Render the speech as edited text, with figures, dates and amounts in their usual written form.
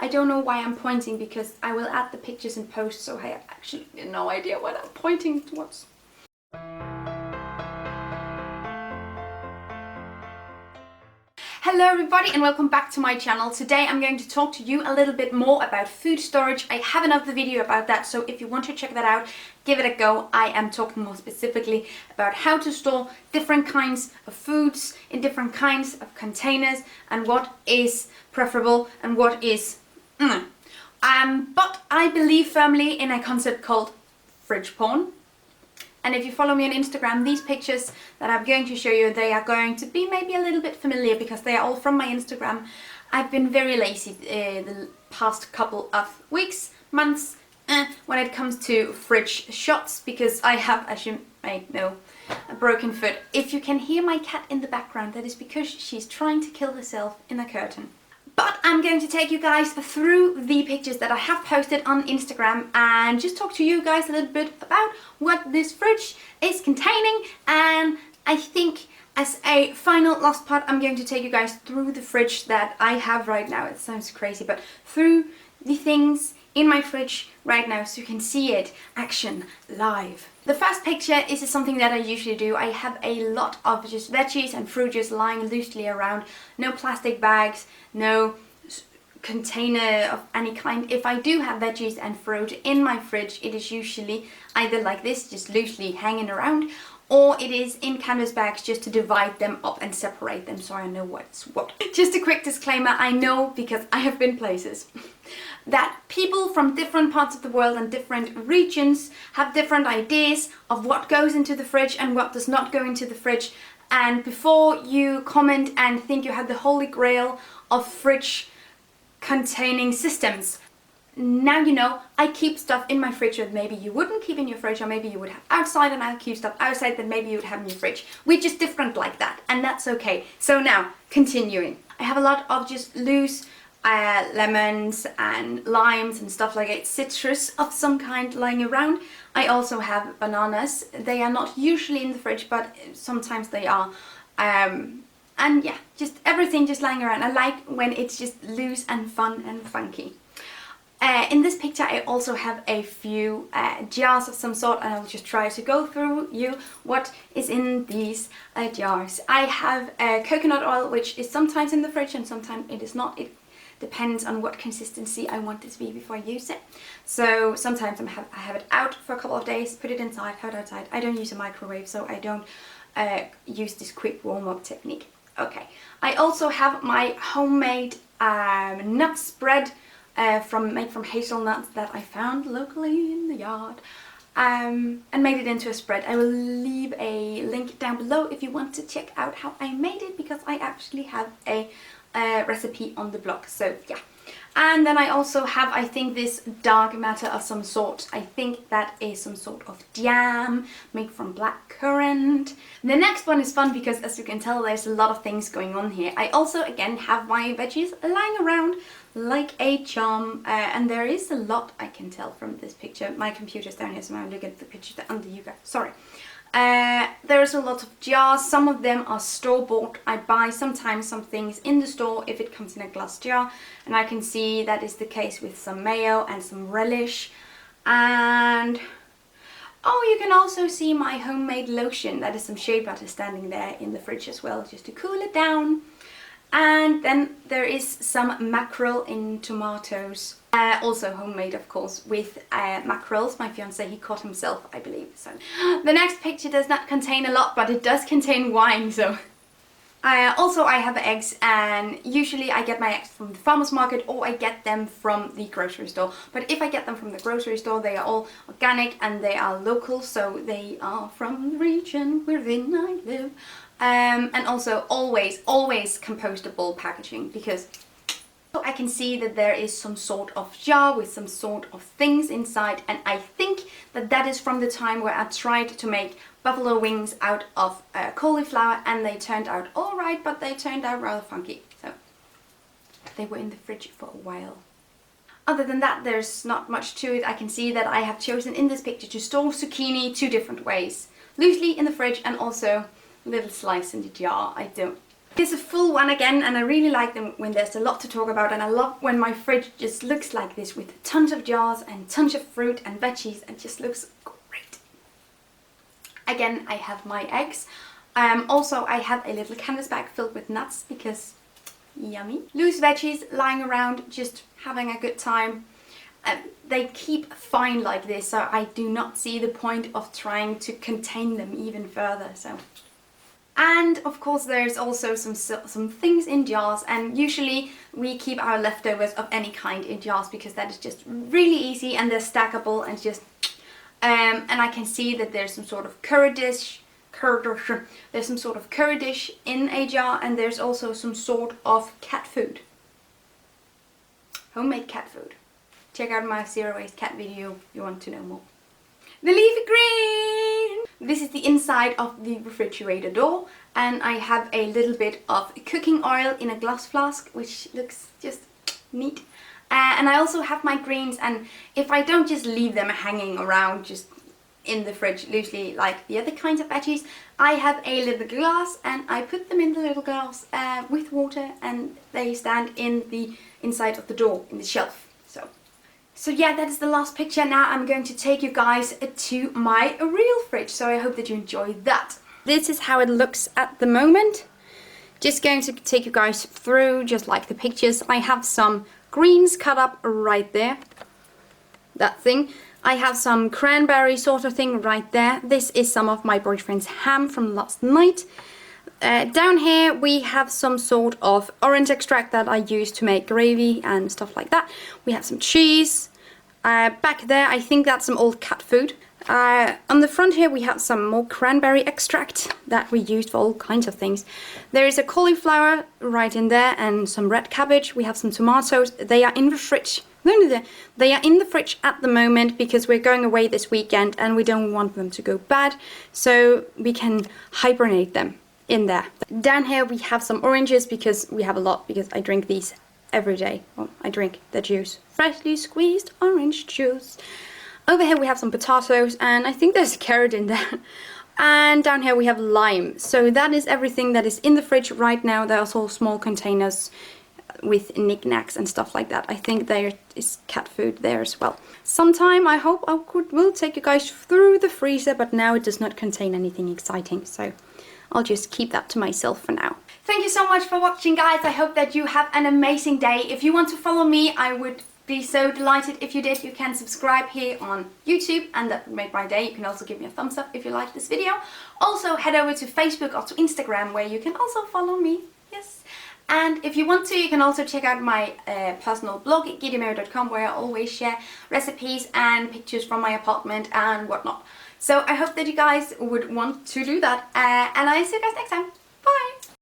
I don't know why I'm pointing because I will add the pictures in post, so I have actually no idea what I'm pointing towards. Hello everybody and welcome back to my channel. Today I'm going to talk to you a little bit more about food storage. I have another video about that, so if you want to check that out, give it a go. I am talking more specifically about how to store different kinds of foods in different kinds of containers and what is preferable and what is but I believe firmly in a concept called fridge porn. And if you follow me on Instagram, these pictures that I'm going to show you, they are going to be maybe a little bit familiar because they are all from my Instagram. I've been very lazy the past couple of weeks, months, when it comes to fridge shots because I have, as you may know, a broken foot. If you can hear my cat in the background, that is because she's trying to kill herself in a curtain. But I'm going to take you guys through the pictures that I have posted on Instagram and just talk to you guys a little bit about what this fridge is containing. And I think as a final last part, I'm going to take you guys through the fridge that I have right now. It sounds crazy, but through the things in my fridge right now so you can see it action live. The first picture is something that I usually do. I have a lot of just veggies and fruit just lying loosely around. No plastic bags, no container of any kind. If I do have veggies and fruit in my fridge, it is usually either like this, just loosely hanging around, or it is in canvas bags just to divide them up and separate them so I know what's what. Just a quick disclaimer, I know because I have been places that people from different parts of the world and different regions have different ideas of what goes into the fridge and what does not go into the fridge. And before you comment and think you have the holy grail of fridge containing systems, now you know I keep stuff in my fridge that maybe you wouldn't keep in your fridge, or maybe you would have outside, and I keep stuff outside that maybe you would have in your fridge. We're just different like that, and that's okay. So now, continuing. I have a lot of just loose lemons and limes and stuff like that, citrus of some kind lying around. I also have bananas. They are not usually in the fridge, but sometimes they are. And yeah, just everything just lying around. I like when it's just loose and fun and funky. In this picture I also have a few jars of some sort, and I'll just try to go through you what is in these jars. I have coconut oil, which is sometimes in the fridge and sometimes it is not. It depends on what consistency I want it to be before I use it. So sometimes I have it out for a couple of days, put it inside, have it outside. I don't use a microwave, so I don't use this quick warm-up technique. Okay, I also have my homemade nut spread made from hazelnuts that I found locally in the yard, and made it into a spread. I will leave a link down below if you want to check out how I made it, because I actually have a recipe on the blog, so yeah. And then I also have, I think, this dark matter of some sort. I think that is some sort of jam made from blackcurrant. The next one is fun because, as you can tell, there's a lot of things going on here. I also, again, have my veggies lying around like a charm, and there is a lot I can tell from this picture. My computer's down here, so I'm looking at the picture under you guys. Sorry. There's a lot of jars. Some of them are store-bought. I buy sometimes some things in the store if it comes in a glass jar, and I can see that is the case with some mayo and some relish. And oh, you can also see my homemade lotion. That is some shea butter standing there in the fridge as well, just to cool it down. And then there is some mackerel in tomatoes, also homemade, of course, with mackerels. My fiance, he caught himself, I believe. So the next picture does not contain a lot, but it does contain wine. So also I have eggs, and usually I get my eggs from the farmer's market, or I get them from the grocery store. But if I get them from the grocery store, they are all organic and they are local, so they are from the region wherein I live. And also always compostable packaging, because I can see that there is some sort of jar with some sort of things inside, and I think that that is from the time where I tried to make buffalo wings out of cauliflower, and they turned out alright, but they turned out rather funky. So they were in the fridge for a while. Other than that, there's not much to it. I can see that I have chosen in this picture to store zucchini two different ways. Loosely in the fridge and also little slice in the jar. I don't Here's a full one again, and I really like them when there's a lot to talk about, and I love when my fridge just looks like this with tons of jars and tons of fruit and veggies, and just looks great. Again, I have my eggs. Also, I have a little canvas bag filled with nuts because yummy. Loose veggies lying around, just having a good time. They keep fine like this, so I do not see the point of trying to contain them even further. So. And of course there's also some things in jars, and usually we keep our leftovers of any kind in jars because that is just really easy and they're stackable and just and I can see that there's some sort of curry dish in a jar, and there's also some sort of cat food. Homemade cat food. Check out my zero waste cat video if you want to know more. The leafy green! This is the inside of the refrigerator door, and I have a little bit of cooking oil in a glass flask, which looks just neat. And I also have my greens, and if I don't just leave them hanging around just in the fridge loosely like the other kinds of veggies, I have a little glass and I put them in the little glass with water, and they stand in the inside of the door in the shelf. So yeah, that is the last picture. Now I'm going to take you guys to my real fridge, so I hope that you enjoyed that. This is how it looks at the moment. Just going to take you guys through just like the pictures. I have some greens cut up right there. That thing. I have some cranberry sort of thing right there. This is some of my boyfriend's ham from last night. Down here we have some sort of orange extract that I use to make gravy and stuff like that. We have some cheese. Back there I think that's some old cat food. On the front here we have some more cranberry extract that we used for all kinds of things. There is a cauliflower right in there and some red cabbage. We have some tomatoes. They are in the fridge. They are in the fridge at the moment because we're going away this weekend and we don't want them to go bad, so we can hibernate them in there. Down here we have some oranges because we have a lot, because I drink these every day. Well, I drink the juice. Freshly squeezed orange juice. Over here we have some potatoes, and I think there's a carrot in there. And down here we have lime. So that is everything that is in the fridge right now. There are also small containers with knickknacks and stuff like that. I think there is cat food there as well. Sometime I hope will take you guys through the freezer, but now it does not contain anything exciting, so I'll just keep that to myself for now. Thank you so much for watching, guys. I hope that you have an amazing day. If you want to follow me, I would be so delighted if you did. You can subscribe here on YouTube, and that would make my day. You can also give me a thumbs up if you like this video. Also head over to Facebook or to Instagram, where you can also follow me. Yes. And if you want to, you can also check out my personal blog at gideamary.com, where I always share recipes and pictures from my apartment and whatnot. So I hope that you guys would want to do that, and I'll see you guys next time.